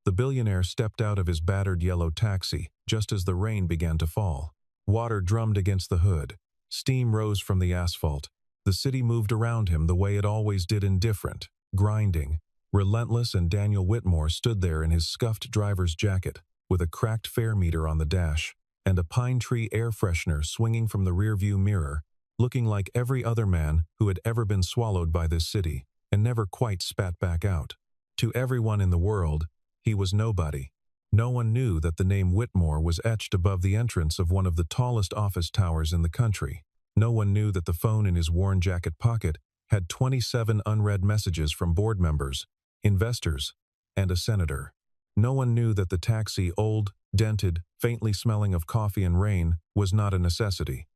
The billionaire stepped out of his battered yellow taxi just as the rain began to fall. Water drummed against the hood. Steam rose from the asphalt. The city moved around him the way it always did, indifferent, grinding, relentless, and Daniel Whitmore stood there in his scuffed driver's jacket, with a cracked fare meter on the dash, and a pine tree air freshener swinging from the rearview mirror, looking like every other man who had ever been swallowed by this city, and never quite spat back out. To everyone in the world, he was nobody. No one knew that the name Whitmore was etched above the entrance of one of the tallest office towers in the country. No one knew that the phone in his worn jacket pocket had 27 unread messages from board members, investors, and a senator. No one knew that the taxi, old, dented, faintly smelling of coffee and rain, was not a necessity.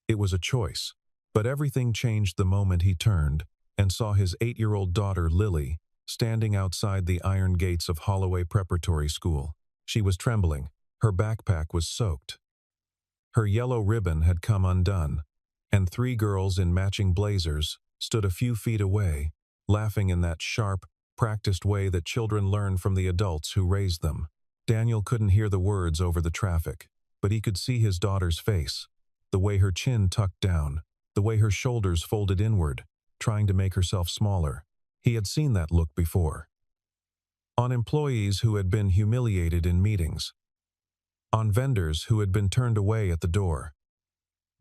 It was a choice. But everything changed the moment he turned and saw his 8-year-old daughter, Lily, standing outside the iron gates of Holloway Preparatory School. She was trembling. Her backpack was soaked. Her yellow ribbon had come undone, and 3 girls in matching blazers stood a few feet away, laughing in that sharp, practiced way that children learn from the adults who raised them. Daniel couldn't hear the words over the traffic, but he could see his daughter's face, the way her chin tucked down, the way her shoulders folded inward, trying to make herself smaller. He had seen that look before. On employees who had been humiliated in meetings. On vendors who had been turned away at the door.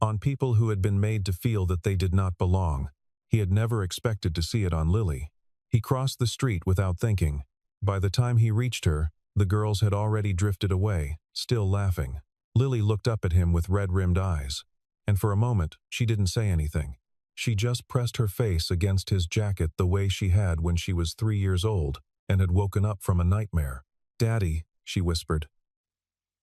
On people who had been made to feel that they did not belong. He had never expected to see it on Lily. He crossed the street without thinking. By the time he reached her, the girls had already drifted away, still laughing. Lily looked up at him with red-rimmed eyes, and for a moment she didn't say anything. She just pressed her face against his jacket the way she had when she was 3 years old and had woken up from a nightmare. "Daddy," she whispered.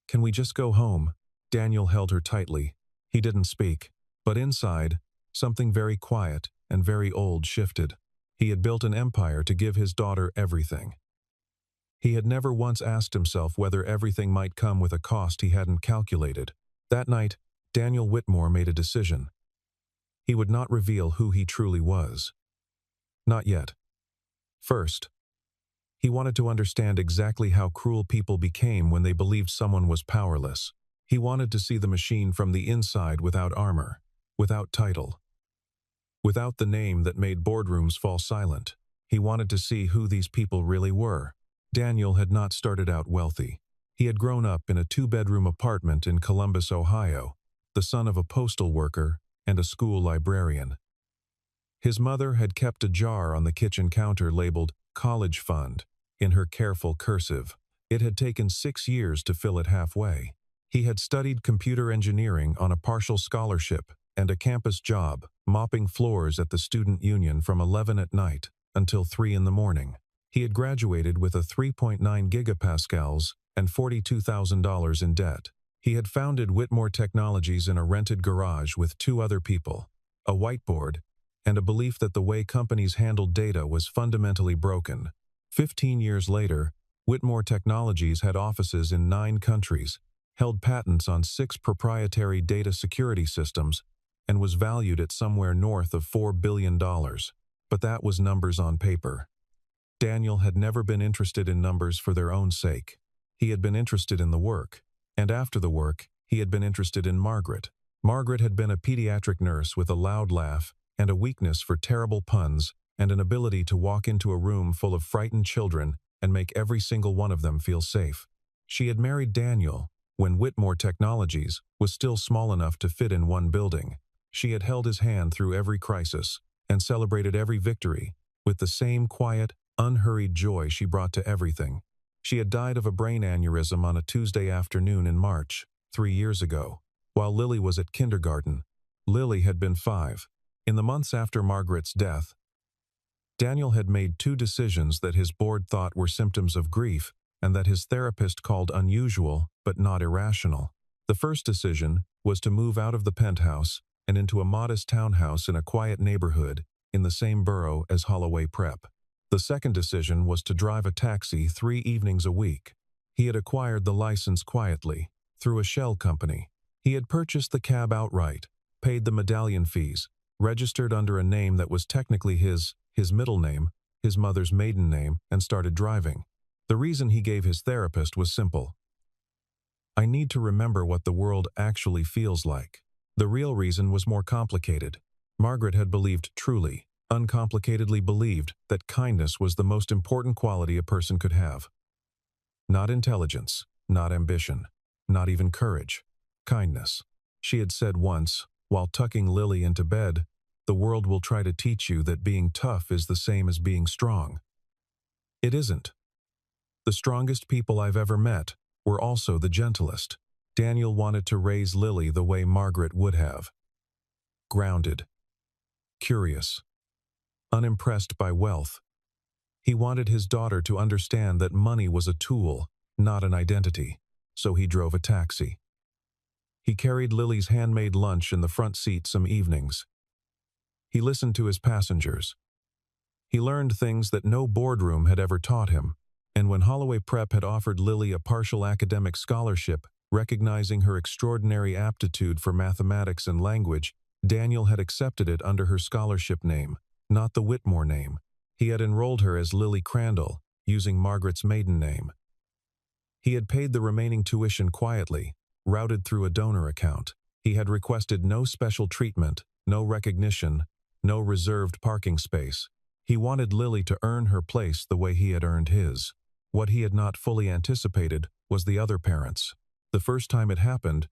"Can we just go home?" Daniel held her tightly. He didn't speak, but inside, something very quiet and very old shifted. He had built an empire to give his daughter everything. He had never once asked himself whether everything might come with a cost he hadn't calculated. That night, Daniel Whitmore made a decision. He would not reveal who he truly was. Not yet. First, he wanted to understand exactly how cruel people became when they believed someone was powerless. He wanted to see the machine from the inside, without armor, without title, without the name that made boardrooms fall silent. He wanted to see who these people really were. Daniel had not started out wealthy. He had grown up in a 2-bedroom apartment in Columbus, Ohio, the son of a postal worker and a school librarian. His mother had kept a jar on the kitchen counter labeled "College Fund" in her careful cursive. It had taken 6 years to fill it halfway. He had studied computer engineering on a partial scholarship and a campus job, mopping floors at the student union from 11 at night until 3 in the morning. He had graduated with a 3.9 gigapascals and $42,000 in debt. He had founded Whitmore Technologies in a rented garage with 2 other people, a whiteboard, and a belief that the way companies handled data was fundamentally broken. 15 years later, Whitmore Technologies had offices in 9 countries, held patents on 6 proprietary data security systems, and was valued at somewhere north of $4 billion. But that was numbers on paper. Daniel had never been interested in numbers for their own sake. He had been interested in the work. And after the work, he had been interested in Margaret. Margaret had been a pediatric nurse with a loud laugh and a weakness for terrible puns and an ability to walk into a room full of frightened children and make every single one of them feel safe. She had married Daniel when Whitmore Technologies was still small enough to fit in one building. She had held his hand through every crisis and celebrated every victory with the same quiet, unhurried joy she brought to everything. She had died of a brain aneurysm on a Tuesday afternoon in March, 3 years ago, while Lily was at kindergarten. Lily had been 5. In the months after Margaret's death, Daniel had made 2 decisions that his board thought were symptoms of grief and that his therapist called unusual but not irrational. The first decision was to move out of the penthouse and into a modest townhouse in a quiet neighborhood in the same borough as Holloway Prep. The second decision was to drive a taxi 3 evenings a week. He had acquired the license quietly, through a shell company. He had purchased the cab outright, paid the medallion fees, registered under a name that was technically his middle name, his mother's maiden name, and started driving. The reason he gave his therapist was simple. I need to remember what the world actually feels like. The real reason was more complicated. Margaret had believed truly, uncomplicatedly believed that kindness was the most important quality a person could have. Not intelligence, not ambition, not even courage. Kindness. She had said once, while tucking Lily into bed, the world will try to teach you that being tough is the same as being strong. It isn't. The strongest people I've ever met were also the gentlest. Daniel wanted to raise Lily the way Margaret would have. Grounded. Curious. Unimpressed by wealth. He wanted his daughter to understand that money was a tool, not an identity, so he drove a taxi. He carried Lily's handmade lunch in the front seat some evenings. He listened to his passengers. He learned things that no boardroom had ever taught him, and when Holloway Prep had offered Lily a partial academic scholarship, recognizing her extraordinary aptitude for mathematics and language, Daniel had accepted it under her scholarship name, not the Whitmore name. He had enrolled her as Lily Crandall, using Margaret's maiden name. He had paid the remaining tuition quietly, routed through a donor account. He had requested no special treatment, no recognition, no reserved parking space. He wanted Lily to earn her place the way he had earned his. What he had not fully anticipated was the other parents. The first time it happened,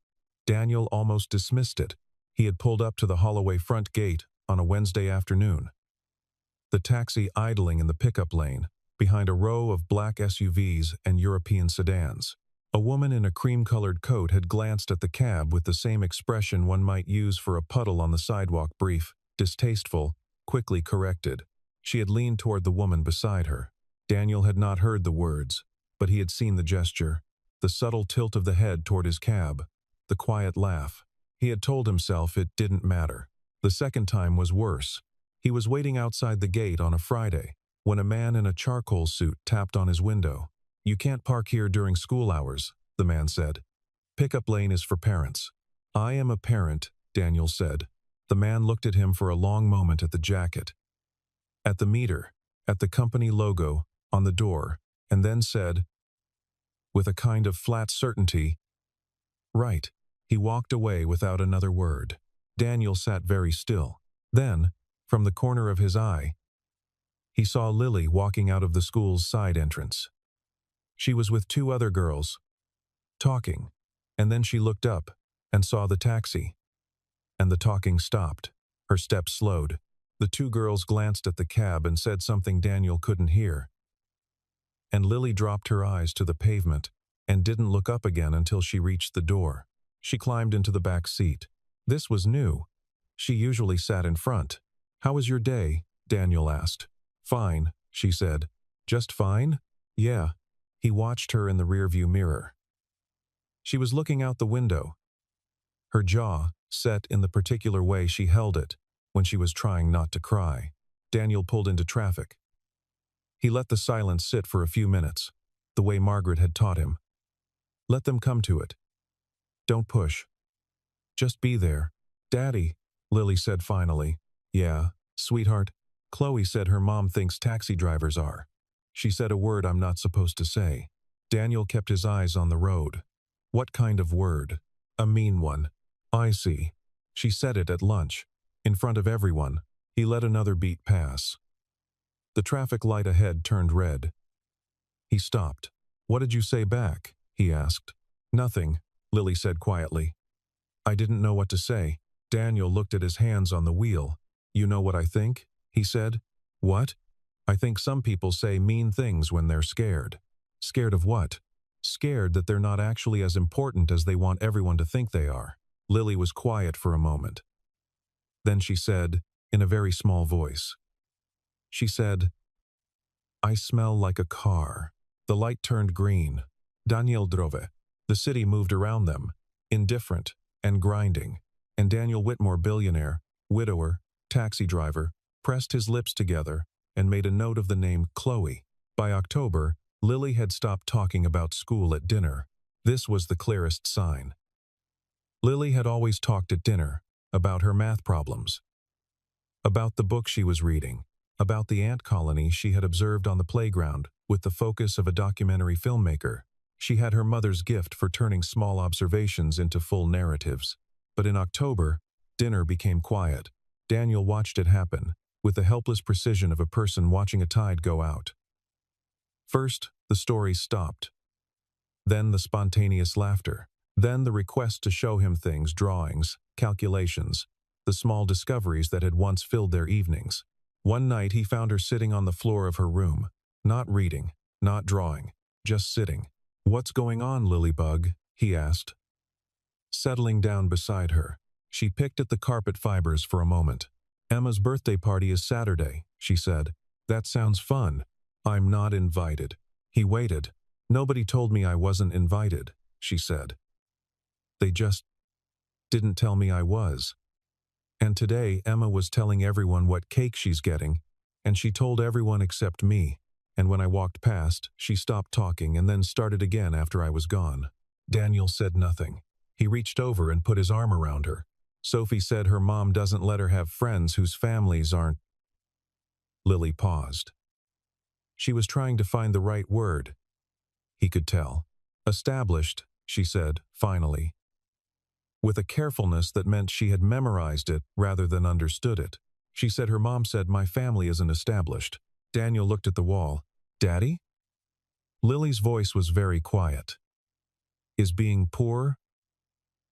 Daniel almost dismissed it. He had pulled up to the Holloway front gate on a Wednesday afternoon. The taxi idling in the pickup lane, behind a row of black SUVs and European sedans. A woman in a cream-colored coat had glanced at the cab with the same expression one might use for a puddle on the sidewalk, brief, distasteful, quickly corrected. She had leaned toward the woman beside her. Daniel had not heard the words, but he had seen the gesture, the subtle tilt of the head toward his cab, the quiet laugh. He had told himself it didn't matter. The second time was worse. He was waiting outside the gate on a Friday, when a man in a charcoal suit tapped on his window. "You can't park here during school hours," the man said. "Pickup lane is for parents." "I am a parent," Daniel said. The man looked at him for a long moment at the jacket, at the meter, at the company logo on the door, and then said, with a kind of flat certainty, "Right." He walked away without another word. Daniel sat very still. Then, from the corner of his eye, he saw Lily walking out of the school's side entrance. She was with two other girls, talking, and then she looked up and saw the taxi. And the talking stopped. Her steps slowed. The two girls glanced at the cab and said something Daniel couldn't hear. And Lily dropped her eyes to the pavement and didn't look up again until she reached the door. She climbed into the back seat. This was new. She usually sat in front. "How was your day?" Daniel asked. "Fine," she said. "Just fine?" "Yeah." He watched her in the rearview mirror. She was looking out the window, her jaw set in the particular way she held it when she was trying not to cry. Daniel pulled into traffic. He let the silence sit for a few minutes, the way Margaret had taught him. Let them come to it. Don't push. Just be there. "Daddy," Lily said finally. "Yeah, sweetheart." "Chloe said her mom thinks taxi drivers are." She said a word I'm not supposed to say. Daniel kept his eyes on the road. What kind of word? A mean one. "I see." She said it at lunch, in front of everyone. He let another beat pass. The traffic light ahead turned red. He stopped. "What did you say back?" he asked. "Nothing," Lily said quietly. "I didn't know what to say." Daniel looked at his hands on the wheel. "You know what I think?" he said. "What?" "I think some people say mean things when they're scared." "Scared of what?" "Scared that they're not actually as important as they want everyone to think they are." Lily was quiet for a moment. Then she said, in a very small voice, she said, "I smell like a car." The light turned green. Daniel drove. The city moved around them, indifferent and grinding, and Daniel Whitmore, billionaire, widower, taxi driver, pressed his lips together and made a note of the name Chloe. By October, Lily had stopped talking about school at dinner. This was the clearest sign. Lily had always talked at dinner about her math problems, about the book she was reading, about the ant colony she had observed on the playground, with the focus of a documentary filmmaker. She had her mother's gift for turning small observations into full narratives. But in October, dinner became quiet. Daniel watched it happen, with the helpless precision of a person watching a tide go out. First, the story stopped. Then the spontaneous laughter. Then the request to show him things, drawings, calculations, the small discoveries that had once filled their evenings. One night he found her sitting on the floor of her room, not reading, not drawing, just sitting. "What's going on, Lilybug?" he asked. Settling down beside her, she picked at the carpet fibers for a moment. "Emma's birthday party is Saturday," she said. "That sounds fun." "I'm not invited." He waited. "Nobody told me I wasn't invited," she said. "They just didn't tell me I was." And today Emma was telling everyone what cake she's getting, and she told everyone except me. And when I walked past, she stopped talking and then started again after I was gone. Daniel said nothing. He reached over and put his arm around her. "Sophie said her mom doesn't let her have friends whose families aren't—" Lily paused. She was trying to find the right word. He could tell. "Established," she said, finally, with a carefulness that meant she had memorized it rather than understood it. She said her mom said my family isn't established. Daniel looked at the wall. "Daddy?" Lily's voice was very quiet. "Is being poor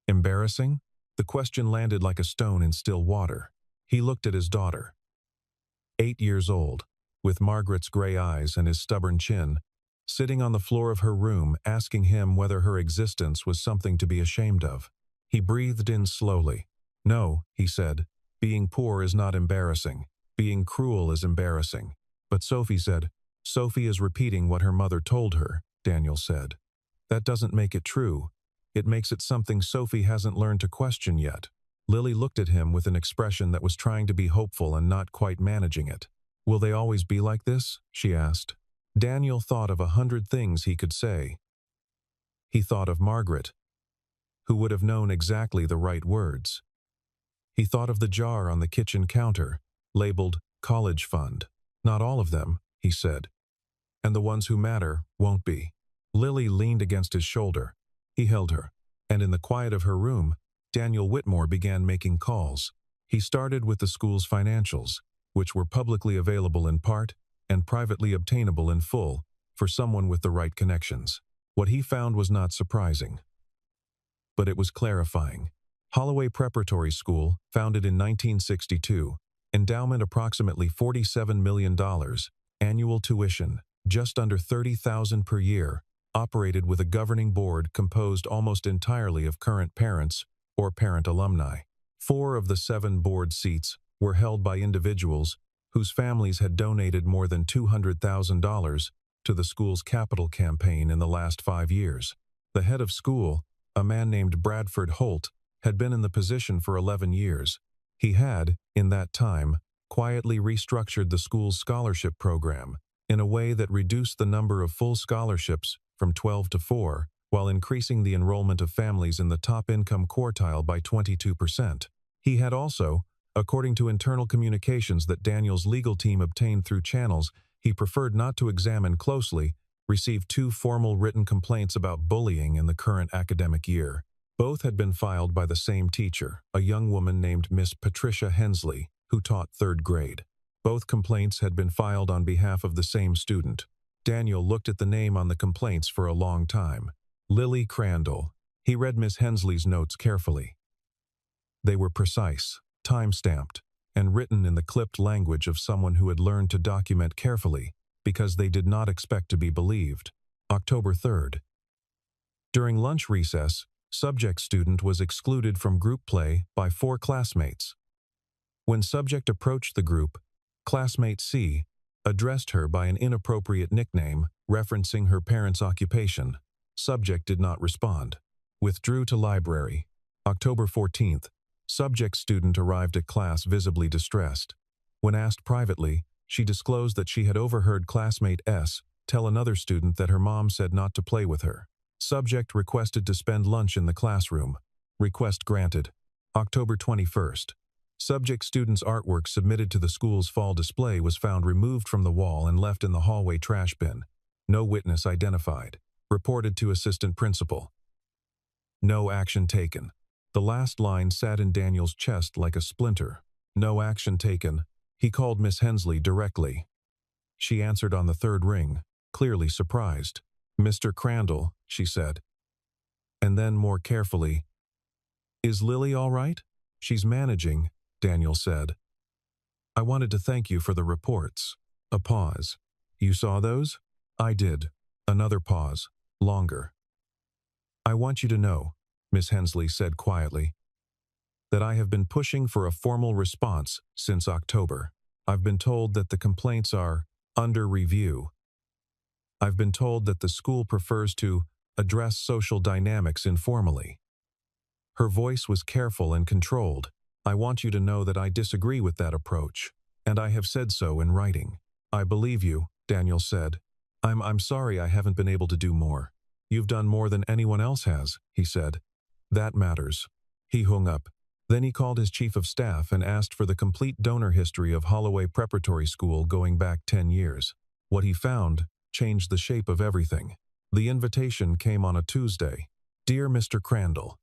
embarrassing?" The question landed like a stone in still water. He looked at his daughter. 8 years old, with Margaret's gray eyes and his stubborn chin, sitting on the floor of her room asking him whether her existence was something to be ashamed of. He breathed in slowly. "No," he said, "being poor is not embarrassing. Being cruel is embarrassing." But Sophie said, "Sophie is repeating what her mother told her," Daniel said. "That doesn't make it true. It makes it something Sophie hasn't learned to question yet." Lily looked at him with an expression that was trying to be hopeful and not quite managing it. "Will they always be like this?" she asked. Daniel thought of 100 things he could say. He thought of Margaret, who would have known exactly the right words. He thought of the jar on the kitchen counter, labeled college fund. "Not all of them," he said. "And the ones who matter won't be." Lily leaned against his shoulder. He held her, and in the quiet of her room, Daniel Whitmore began making calls. He started with the school's financials, which were publicly available in part and privately obtainable in full for someone with the right connections. What he found was not surprising, but it was clarifying. Holloway Preparatory School, founded in 1962, endowment approximately $47 million, annual tuition, just under $30,000 per year, operated with a governing board composed almost entirely of current parents or parent alumni. 4 of the 7 board seats were held by individuals whose families had donated more than $200,000 to the school's capital campaign in the last 5 years. The head of school, a man named Bradford Holt, had been in the position for 11 years. He had, in that time, quietly restructured the school's scholarship program in a way that reduced the number of full scholarships from 12 to 4, while increasing the enrollment of families in the top income quartile by 22%. He had also, according to internal communications that Daniel's legal team obtained through channels he preferred not to examine closely, received 2 formal written complaints about bullying in the current academic year. Both had been filed by the same teacher, a young woman named Miss Patricia Hensley, who taught 3rd grade. Both complaints had been filed on behalf of the same student. Daniel looked at the name on the complaints for a long time. Lily Crandall. He read Miss Hensley's notes carefully. They were precise, time-stamped, and written in the clipped language of someone who had learned to document carefully because they did not expect to be believed. October 3rd. During lunch recess, subject student was excluded from group play by 4 classmates. When subject approached the group, classmate C addressed her by an inappropriate nickname referencing her parents' occupation. Subject did not respond. Withdrew to library. October 14th. Subject student arrived at class visibly distressed. When asked privately, she disclosed that she had overheard classmate S tell another student that her mom said not to play with her. Subject requested to spend lunch in the classroom. Request granted. October 21st. Subject students' artwork submitted to the school's fall display was found removed from the wall and left in the hallway trash bin. No witness identified. Reported to assistant principal. No action taken. The last line sat in Daniel's chest like a splinter. No action taken. He called Miss Hensley directly. She answered on the third ring, clearly surprised. "Mr. Crandall," she said. And then more carefully, "Is Lily all right?" "She's managing," Daniel said. "I wanted to thank you for the reports." A pause. "You saw those?" "I did." Another pause. Longer. "I want you to know," Miss Hensley said quietly, "that I have been pushing for a formal response since October. I've been told that the complaints are under review. I've been told that the school prefers to address social dynamics informally." Her voice was careful and controlled. "I want you to know that I disagree with that approach, and I have said so in writing." "I believe you," Daniel said. I'm sorry I haven't been able to do more." "You've done more than anyone else has," he said. "That matters." He hung up. Then he called his chief of staff and asked for the complete donor history of Holloway Preparatory School going back 10 years. What he found changed the shape of everything. The invitation came on a Tuesday. "Dear Mr. Crandall,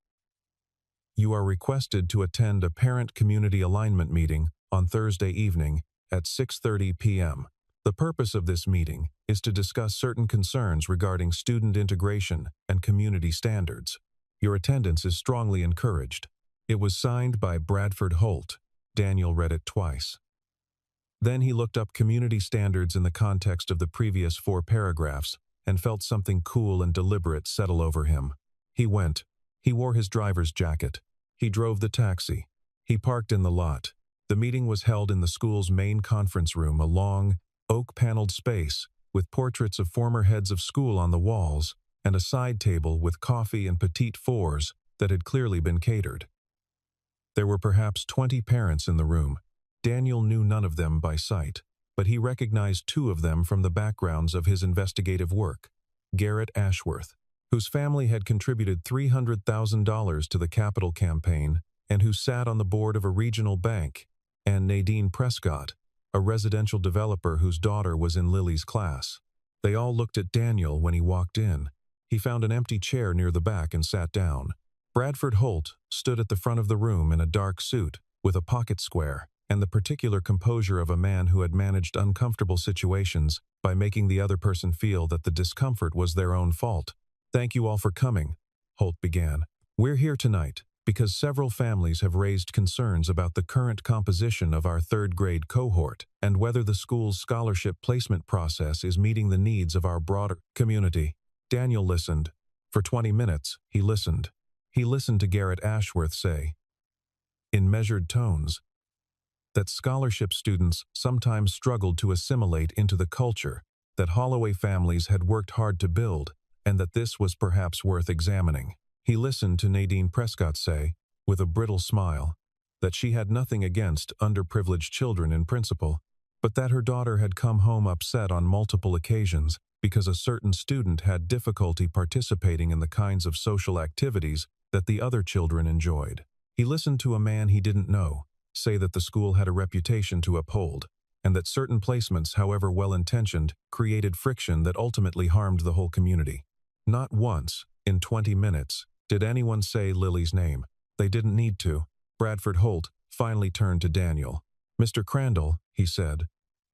you are requested to attend a parent-community alignment meeting on Thursday evening at 6:30 p.m. The purpose of this meeting is to discuss certain concerns regarding student integration and community standards. Your attendance is strongly encouraged." It was signed by Bradford Holt. Daniel read it twice. Then he looked up community standards in the context of the previous 4 paragraphs and felt something cool and deliberate settle over him. He went. He wore his driver's jacket. He drove the taxi. He parked in the lot. The meeting was held in the school's main conference room, a long, oak-paneled space with portraits of former heads of school on the walls and a side table with coffee and petite fours that had clearly been catered. There were perhaps 20 parents in the room. Daniel knew none of them by sight, but he recognized 2 of them from the backgrounds of his investigative work. Garrett Ashworth, whose family had contributed $300,000 to the capital campaign and who sat on the board of a regional bank, and Nadine Prescott, a residential developer whose daughter was in Lily's class. They all looked at Daniel when he walked in. He found an empty chair near the back and sat down. Bradford Holt stood at the front of the room in a dark suit with a pocket square and the particular composure of a man who had managed uncomfortable situations by making the other person feel that the discomfort was their own fault. "Thank you all for coming," Holt began. "We're here tonight because several families have raised concerns about the current composition of our 3rd grade cohort and whether the school's scholarship placement process is meeting the needs of our broader community." Daniel listened. For 20 minutes, he listened. He listened to Garrett Ashworth say, in measured tones, that scholarship students sometimes struggled to assimilate into the culture that Holloway families had worked hard to build, and that this was perhaps worth examining. He listened to Nadine Prescott say, with a brittle smile, that she had nothing against underprivileged children in principle, but that her daughter had come home upset on multiple occasions because a certain student had difficulty participating in the kinds of social activities that the other children enjoyed. He listened to a man he didn't know say that the school had a reputation to uphold, and that certain placements, however well-intentioned, created friction that ultimately harmed the whole community. Not once, in 20 minutes, did anyone say Lily's name. They didn't need to. Bradford Holt finally turned to Daniel. "Mr. Crandall," he said,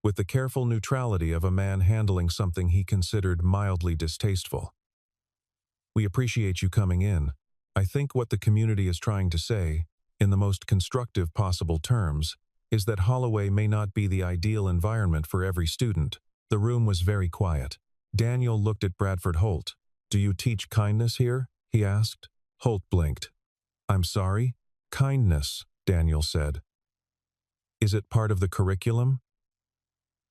with the careful neutrality of a man handling something he considered mildly distasteful. "We appreciate you coming in. I think what the community is trying to say, in the most constructive possible terms, is that Holloway may not be the ideal environment for every student." The room was very quiet. Daniel looked at Bradford Holt. "Do you teach kindness here?" he asked. Holt blinked. "I'm sorry?" "Kindness," Daniel said. "Is it part of the curriculum?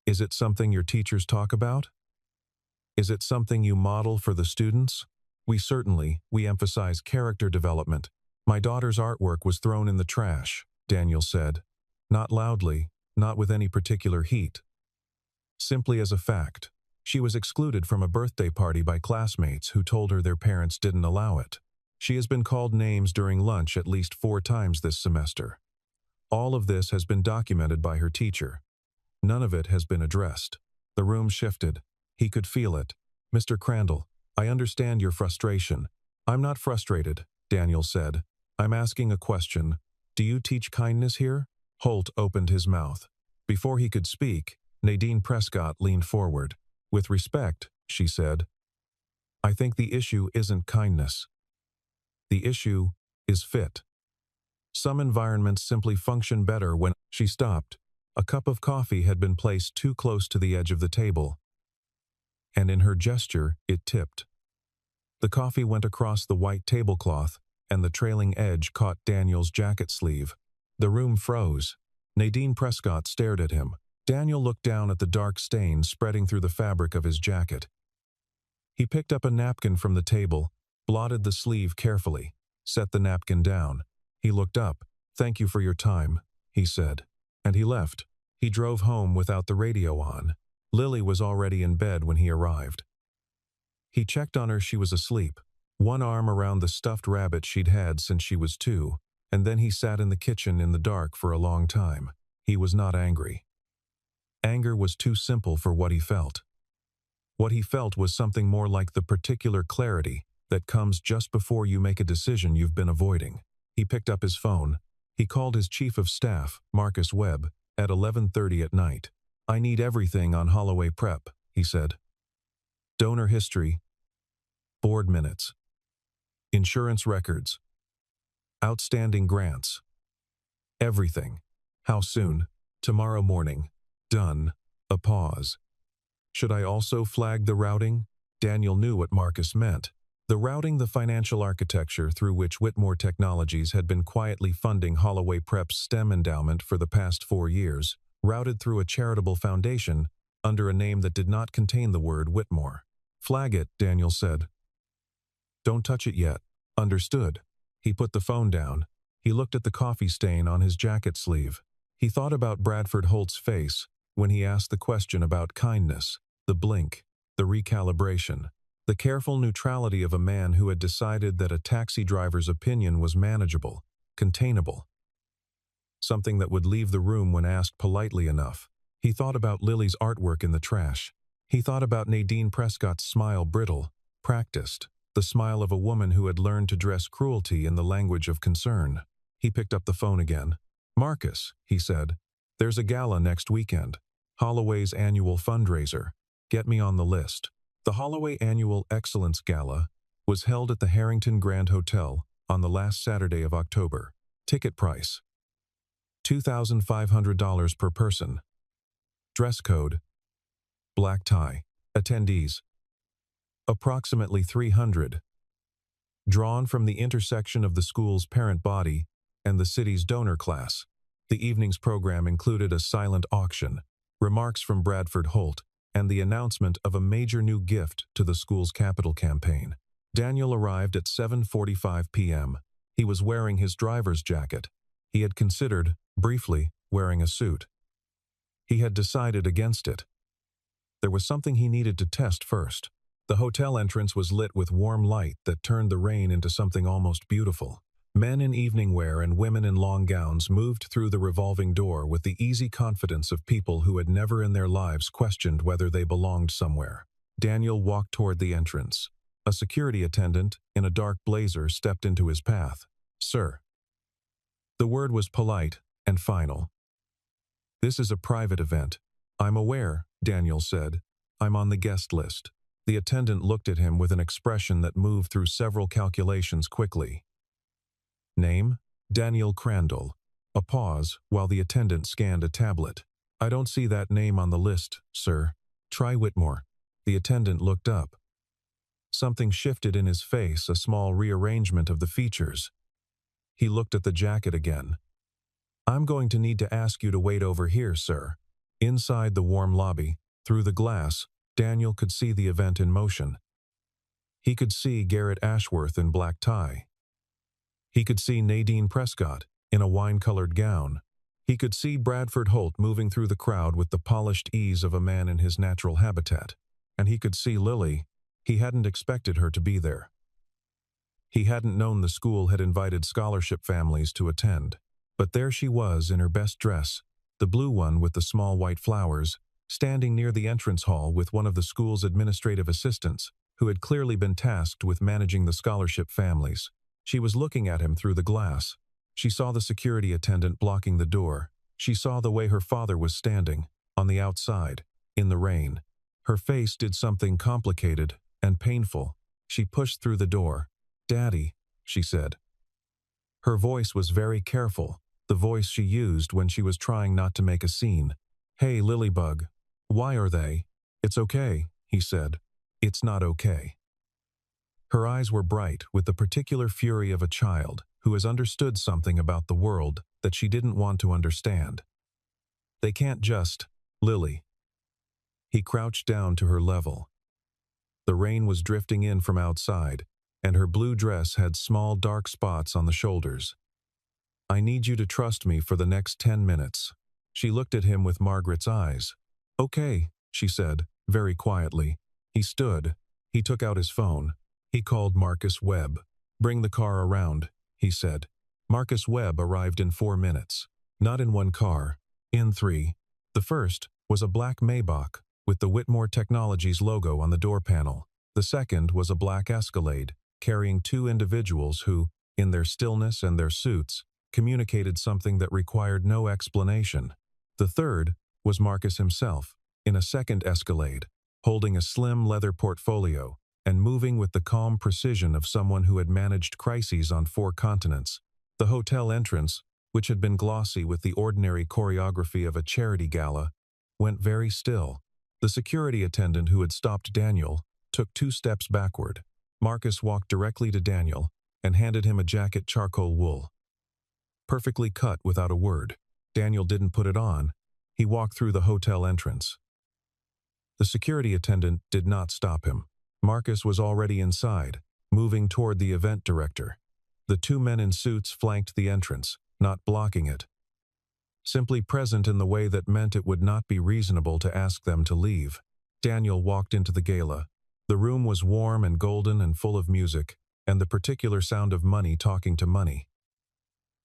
Is it something your teachers talk about? Is it something you model for the students?" We emphasize character development. "My daughter's artwork was thrown in the trash," Daniel said. Not loudly, not with any particular heat. Simply as a fact. She was excluded from a birthday party by classmates who told her their parents didn't allow it. She has been called names during lunch at least 4 times this semester. All of this has been documented by her teacher. None of it has been addressed. The room shifted. He could feel it. Mr. Crandall, I understand your frustration. I'm not frustrated, Daniel said. I'm asking a question. Do you teach kindness here? Holt opened his mouth. Before he could speak, Nadine Prescott leaned forward. With respect, she said, I think the issue isn't kindness. The issue is fit. Some environments simply function better when she stopped. A cup of coffee had been placed too close to the edge of the table, and in her gesture, it tipped. The coffee went across the white tablecloth, and the trailing edge caught Daniel's jacket sleeve. The room froze. Nadine Prescott stared at him. Daniel looked down at the dark stain spreading through the fabric of his jacket. He picked up a napkin from the table, blotted the sleeve carefully, set the napkin down. He looked up. Thank you for your time, he said. And he left. He drove home without the radio on. Lily was already in bed when he arrived. He checked on her. She was asleep, one arm around the stuffed rabbit she'd had since she was 2, and then he sat in the kitchen in the dark for a long time. He was not angry. Anger was too simple for what he felt. What he felt was something more like the particular clarity that comes just before you make a decision you've been avoiding. He picked up his phone. He called his chief of staff, Marcus Webb, at 11:30 at night. I need everything on Holloway Prep, he said. Donor history, board minutes, insurance records, outstanding grants. Everything. How soon? Tomorrow morning. Done. A pause. Should I also flag the routing? Daniel knew what Marcus meant. The routing, the financial architecture through which Whitmore Technologies had been quietly funding Holloway Prep's STEM endowment for the past 4 years, routed through a charitable foundation under a name that did not contain the word Whitmore. Flag it, Daniel said. Don't touch it yet. Understood. He put the phone down. He looked at the coffee stain on his jacket sleeve. He thought about Bradford Holt's face when he asked the question about kindness, the blink, the recalibration. The careful neutrality of a man who had decided that a taxi driver's opinion was manageable, containable. Something that would leave the room when asked politely enough. He thought about Lily's artwork in the trash. He thought about Nadine Prescott's smile, brittle, practiced, the smile of a woman who had learned to dress cruelty in the language of concern. He picked up the phone again. Marcus, he said, there's a gala next weekend. Holloway's annual fundraiser. Get me on the list. The Holloway Annual Excellence Gala was held at the Harrington Grand Hotel on the last Saturday of October. Ticket price: $2,500 per person. Dress code: black tie. Attendees: approximately 300. Drawn from the intersection of the school's parent body and the city's donor class. The evening's program included a silent auction, remarks from Bradford Holt, and the announcement of a major new gift to the school's capital campaign. Daniel arrived at 7:45 p.m. He was wearing his driver's jacket. He had considered, briefly, wearing a suit. He had decided against it. There was something he needed to test first. The hotel entrance was lit with warm light that turned the rain into something almost beautiful. Men in evening wear and women in long gowns moved through the revolving door with the easy confidence of people who had never in their lives questioned whether they belonged somewhere. Daniel walked toward the entrance. A security attendant, in a dark blazer, stepped into his path. Sir. The word was polite and final. This is a private event. I'm aware, Daniel said. I'm on the guest list. The attendant looked at him with an expression that moved through several calculations quickly. Name? Daniel Crandall. A pause while the attendant scanned a tablet. I don't see that name on the list, sir. Try Whitmore. The attendant looked up. Something shifted in his face, a small rearrangement of the features. He looked at the jacket again. I'm going to need to ask you to wait over here, sir. Inside the warm lobby, through the glass, Daniel could see the event in motion. He could see Garrett Ashworth in black tie. He could see Nadine Prescott in a wine-colored gown. He could see Bradford Holt moving through the crowd with the polished ease of a man in his natural habitat. And he could see Lily. He hadn't expected her to be there. He hadn't known the school had invited scholarship families to attend. But there she was in her best dress, the blue one with the small white flowers, standing near the entrance hall with one of the school's administrative assistants, who had clearly been tasked with managing the scholarship families. She was looking at him through the glass. She saw the security attendant blocking the door. She saw the way her father was standing, on the outside, in the rain. Her face did something complicated and painful. She pushed through the door. "Daddy," she said. Her voice was very careful, the voice she used when she was trying not to make a scene. "Hey, Lilybug. Why are they?" "It's okay," he said. "It's not okay." Her eyes were bright with the particular fury of a child who has understood something about the world that she didn't want to understand. "They can't just, Lily." He crouched down to her level. The rain was drifting in from outside, and her blue dress had small dark spots on the shoulders. "I need you to trust me for the next 10 minutes. She looked at him with Margaret's eyes. "Okay," she said, very quietly. He stood. He took out his phone. He called Marcus Webb. "Bring the car around," he said. Marcus Webb arrived in 4 minutes. Not in one car, in 3. The first was a black Maybach with the Whitmore Technologies logo on the door panel. The second was a black Escalade, carrying 2 individuals who, in their stillness and their suits, communicated something that required no explanation. The third was Marcus himself, in a second Escalade, holding a slim leather portfolio and moving with the calm precision of someone who had managed crises on 4 continents. The hotel entrance, which had been glossy with the ordinary choreography of a charity gala, went very still. The security attendant who had stopped Daniel took 2 steps backward. Marcus walked directly to Daniel and handed him a jacket charcoal wool. Perfectly cut without a word. Daniel didn't put it on. He walked through the hotel entrance. The security attendant did not stop him. Marcus was already inside, moving toward the event director. The 2 men in suits flanked the entrance, not blocking it. Simply present in the way that meant it would not be reasonable to ask them to leave. Daniel walked into the gala. The room was warm and golden and full of music, and the particular sound of money talking to money.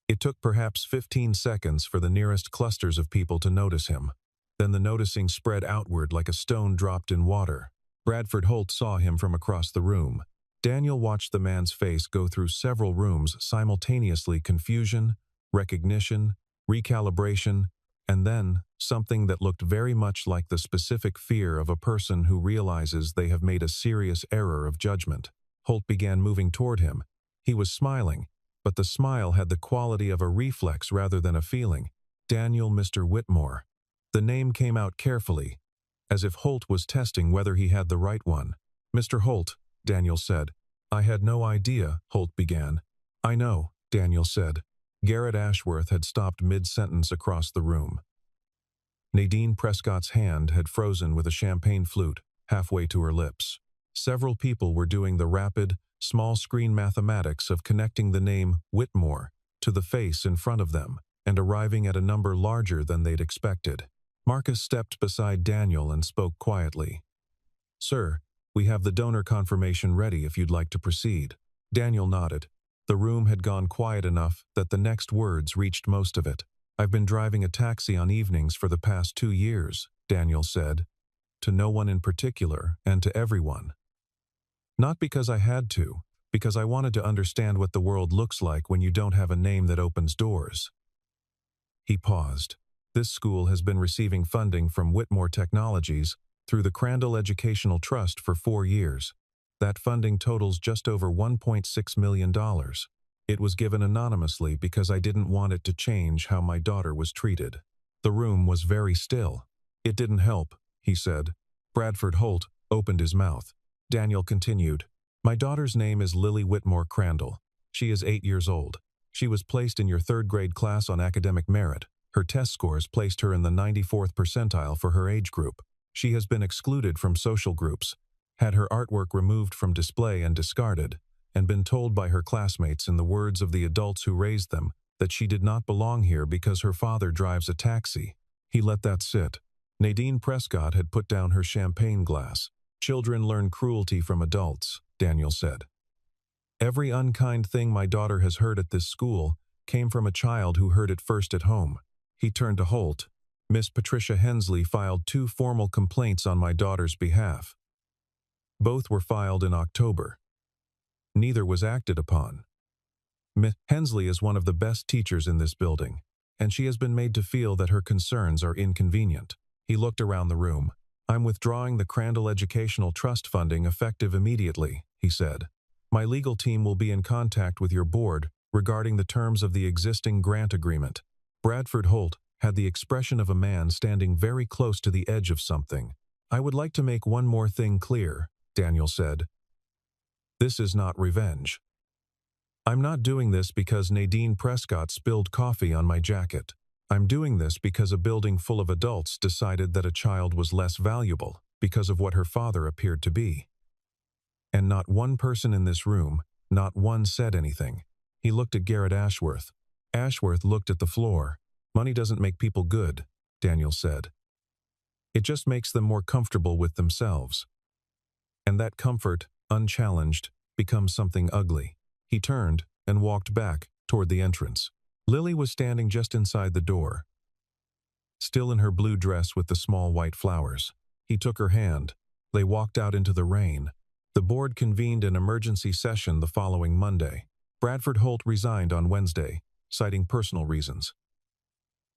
It took perhaps 15 seconds for the nearest clusters of people to notice him. Then the noticing spread outward like a stone dropped in water. Bradford Holt saw him from across the room. Daniel watched the man's face go through several rooms simultaneously: confusion, recognition, recalibration, and then something that looked very much like the specific fear of a person who realizes they have made a serious error of judgment. Holt began moving toward him. He was smiling, but the smile had the quality of a reflex rather than a feeling. Daniel Mr. Whitmore. The name came out carefully, as if Holt was testing whether he had the right one. "Mr. Holt," Daniel said. "I had no idea," Holt began. "I know," Daniel said. Garrett Ashworth had stopped mid-sentence across the room. Nadine Prescott's hand had frozen with a champagne flute halfway to her lips. Several people were doing the rapid, small-screen mathematics of connecting the name Whitmore to the face in front of them and arriving at a number larger than they'd expected. Marcus stepped beside Daniel and spoke quietly. "Sir, we have the donor confirmation ready if you'd like to proceed." Daniel nodded. The room had gone quiet enough that the next words reached most of it. "I've been driving a taxi on evenings for the past 2 years," Daniel said. "To no one in particular and to everyone. Not because I had to, because I wanted to understand what the world looks like when you don't have a name that opens doors." He paused. "This school has been receiving funding from Whitmore Technologies through the Crandall Educational Trust for 4 years. That funding totals just over $1.6 million. It was given anonymously because I didn't want it to change how my daughter was treated." The room was very still. "It didn't help," he said. Bradford Holt opened his mouth. Daniel continued. "My daughter's name is Lily Whitmore Crandall. She is 8 years old. She was placed in your 3rd grade class on academic merit. Her test scores placed her in the 94th percentile for her age group. She has been excluded from social groups, had her artwork removed from display and discarded, and been told by her classmates, in the words of the adults who raised them, that she did not belong here because her father drives a taxi." He let that sit. Nadine Prescott had put down her champagne glass. "Children learn cruelty from adults," Daniel said. "Every unkind thing my daughter has heard at this school came from a child who heard it first at home. He turned to Holt. Miss Patricia Hensley filed 2 formal complaints on my daughter's behalf. Both were filed in October. Neither was acted upon. Miss Hensley is one of the best teachers in this building, and she has been made to feel that her concerns are inconvenient. He looked around the room. I'm withdrawing the Crandall Educational Trust funding effective immediately, he said. My legal team will be in contact with your board regarding the terms of the existing grant agreement. Bradford Holt had the expression of a man standing very close to the edge of something. I would like to make one more thing clear, Daniel said. This is not revenge. I'm not doing this because Nadine Prescott spilled coffee on my jacket. I'm doing this because a building full of adults decided that a child was less valuable because of what her father appeared to be. And not one person in this room, not one said anything. He looked at Garrett Ashworth. Ashworth looked at the floor. Money doesn't make people good, Daniel said. It just makes them more comfortable with themselves. And that comfort, unchallenged, becomes something ugly. He turned and walked back toward the entrance. Lily was standing just inside the door, still in her blue dress with the small white flowers. He took her hand. They walked out into the rain. The board convened an emergency session the following Monday. Bradford Holt resigned on Wednesday, citing personal reasons.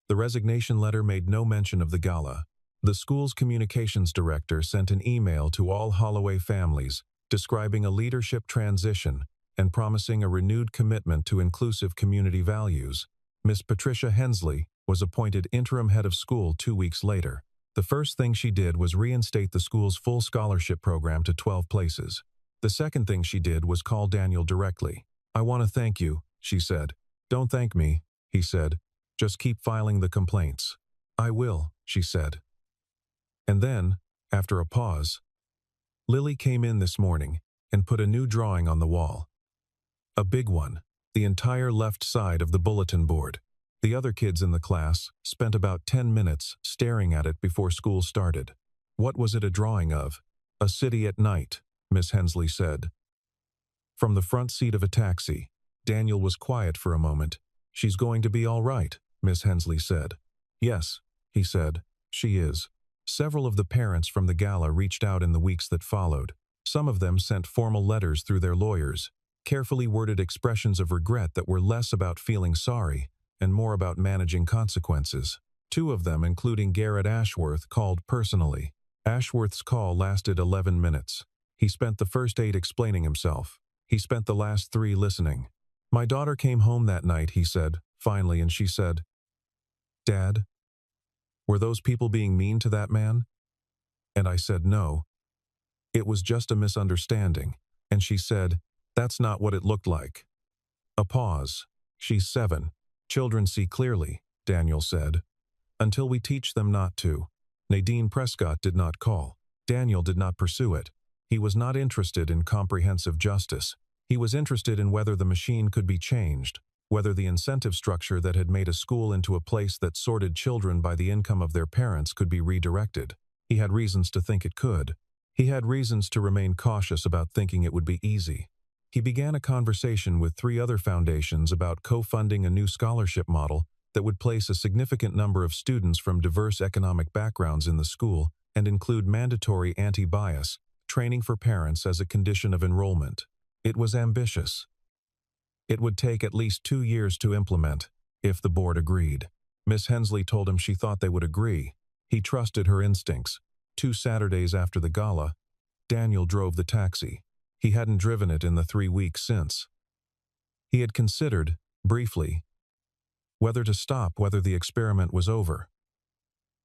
The resignation letter made no mention of the gala. The school's communications director sent an email to all Holloway families describing a leadership transition and promising a renewed commitment to inclusive community values. Miss Patricia Hensley was appointed interim head of school 2 weeks later. The first thing she did was reinstate the school's full scholarship program to 12 places. The second thing she did was call Daniel directly. I want to thank you, she said. Don't thank me, he said. Just keep filing the complaints. I will, she said. And then, after a pause, Lily came in this morning and put a new drawing on the wall. A big one, the entire left side of the bulletin board. The other kids in the class spent about 10 minutes staring at it before school started. What was it a drawing of? A city at night, Miss Hensley said. From the front seat of a taxi, Daniel was quiet for a moment. She's going to be all right, Miss Hensley said. Yes, he said, she is. Several of the parents from the gala reached out in the weeks that followed. Some of them sent formal letters through their lawyers, carefully worded expressions of regret that were less about feeling sorry and more about managing consequences. 2 of them, including Garrett Ashworth, called personally. Ashworth's call lasted 11 minutes. He spent the first 8 explaining himself. He spent the last 3 listening. My daughter came home that night, he said, finally, and she said, Dad, were those people being mean to that man? And I said no. It was just a misunderstanding. And she said, that's not what it looked like. A pause. She's 7. Children see clearly, Daniel said. Until we teach them not to. Nadine Prescott did not call. Daniel did not pursue it. He was not interested in comprehensive justice. He was interested in whether the machine could be changed, whether the incentive structure that had made a school into a place that sorted children by the income of their parents could be redirected. He had reasons to think it could. He had reasons to remain cautious about thinking it would be easy. He began a conversation with 3 other foundations about co-funding a new scholarship model that would place a significant number of students from diverse economic backgrounds in the school and include mandatory anti-bias training for parents as a condition of enrollment. It was ambitious. It would take at least 2 years to implement, if the board agreed. Miss Hensley told him she thought they would agree. He trusted her instincts. 2 Saturdays after the gala, Daniel drove the taxi. He hadn't driven it in the 3 weeks since. He had considered, briefly, whether to stop, whether the experiment was over.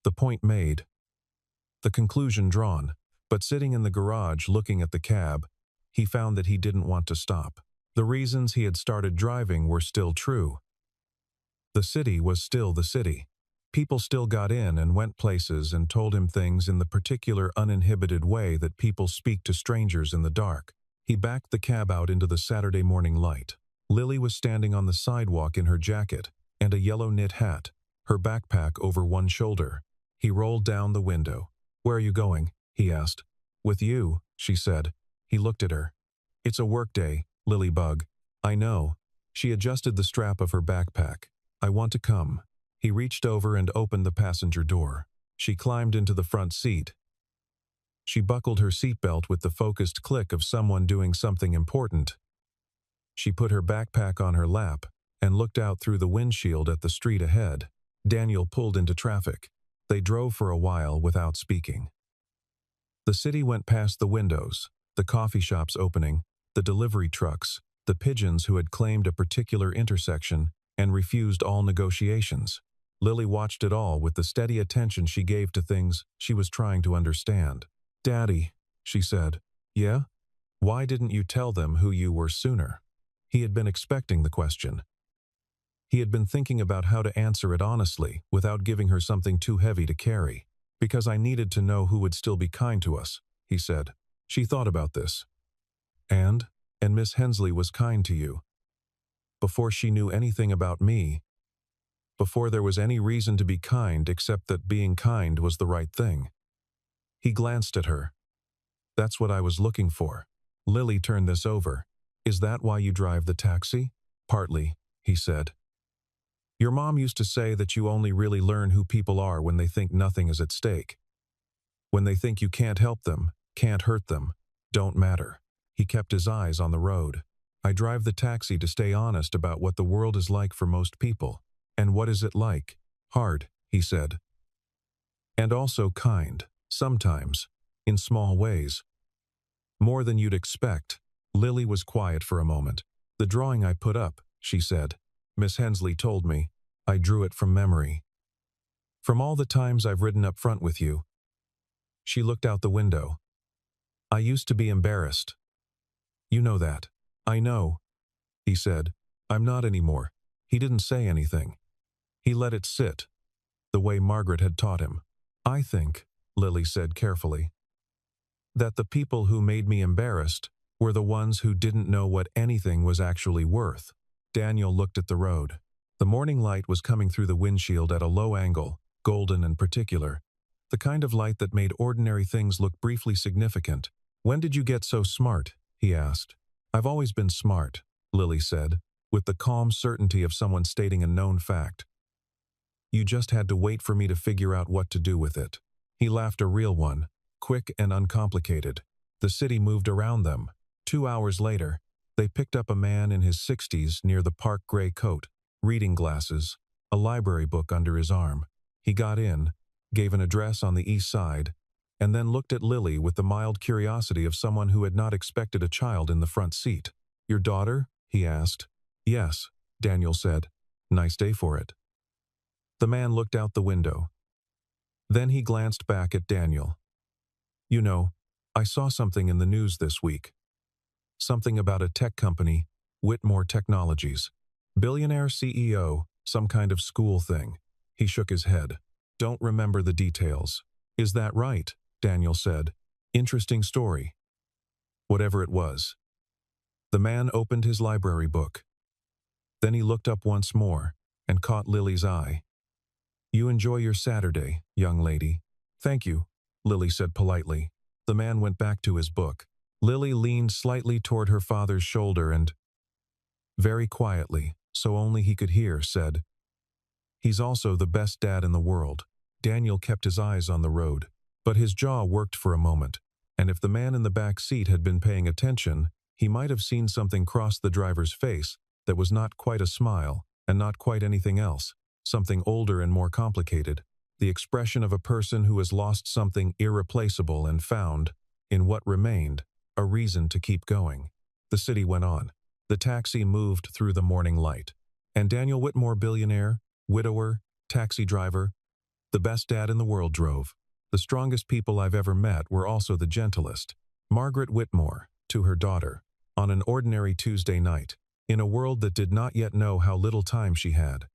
The point made. The conclusion drawn. But sitting in the garage looking at the cab, he found that he didn't want to stop. The reasons he had started driving were still true. The city was still the city. People still got in and went places and told him things in the particular uninhibited way that people speak to strangers in the dark. He backed the cab out into the Saturday morning light. Lily was standing on the sidewalk in her jacket and a yellow knit hat, her backpack over one shoulder. He rolled down the window. Where are you going? He asked. With you, she said. He looked at her. It's a work day, Lily Bug. I know. She adjusted the strap of her backpack. "I want to come." He reached over and opened the passenger door. She climbed into the front seat. She buckled her seatbelt with the focused click of someone doing something important. She put her backpack on her lap and looked out through the windshield at the street ahead. Daniel pulled into traffic. They drove for a while without speaking. The city went past the windows, the coffee shops opening, the delivery trucks, the pigeons who had claimed a particular intersection and refused all negotiations. Lily watched it all with the steady attention she gave to things she was trying to understand. "Daddy," she said. "Yeah? Why didn't you tell them who you were sooner?" He had been expecting the question. He had been thinking about how to answer it honestly without giving her something too heavy to carry. "Because I needed to know who would still be kind to us," he said. She thought about this. And Miss Hensley was kind to you. Before she knew anything about me. Before there was any reason to be kind except that being kind was the right thing. He glanced at her. "That's what I was looking for." Lily turned this over. "Is that why you drive the taxi?" "Partly," he said. "Your mom used to say that you only really learn who people are when they think nothing is at stake. When they think you can't help them, can't hurt them, don't matter." He kept his eyes on the road. "I drive the taxi to stay honest about what the world is like for most people. And what is it like? Hard," he said. "And also kind, sometimes, in small ways. More than you'd expect." Lily was quiet for a moment. "The drawing I put up," she said. "Miss Hensley told me. I drew it from memory. From all the times I've ridden up front with you." She looked out the window. "I used to be embarrassed. You know that." "I know," he said. "I'm not anymore." He didn't say anything. He let it sit, the way Margaret had taught him. "I think," Lily said carefully, "that the people who made me embarrassed were the ones who didn't know what anything was actually worth." Daniel looked at the road. The morning light was coming through the windshield at a low angle, golden and particular. The kind of light that made ordinary things look briefly significant. "When did you get so smart?" he asked. "I've always been smart," Lily said, with the calm certainty of someone stating a known fact. "You just had to wait for me to figure out what to do with it." He laughed, a real one, quick and uncomplicated. The city moved around them. 2 hours later, they picked up a man in his 60s near the park, gray coat, reading glasses, a library book under his arm. He got in, gave an address on the east side, and then looked at Lily with the mild curiosity of someone who had not expected a child in the front seat. "Your daughter?" he asked. "Yes," Daniel said. "Nice day for it." The man looked out the window. Then he glanced back at Daniel. "You know, I saw something in the news this week. Something about a tech company, Whitmore Technologies. Billionaire CEO, some kind of school thing." He shook his head. "Don't remember the details." "Is that right?" Daniel said. "Interesting story." Whatever it was. The man opened his library book. Then he looked up once more and caught Lily's eye. "You enjoy your Saturday, young lady." "Thank you," Lily said politely. The man went back to his book. Lily leaned slightly toward her father's shoulder and, very quietly, so only he could hear, said, "He's also the best dad in the world." Daniel kept his eyes on the road, but his jaw worked for a moment, and if the man in the back seat had been paying attention, he might have seen something cross the driver's face that was not quite a smile and not quite anything else, something older and more complicated, the expression of a person who has lost something irreplaceable and found, in what remained, a reason to keep going. The city went on. The taxi moved through the morning light. And Daniel Whitmore, billionaire, widower, taxi driver, the best dad in the world, drove. The strongest people I've ever met were also the gentlest. Margaret Whitmore, to her daughter, on an ordinary Tuesday night, in a world that did not yet know how little time she had.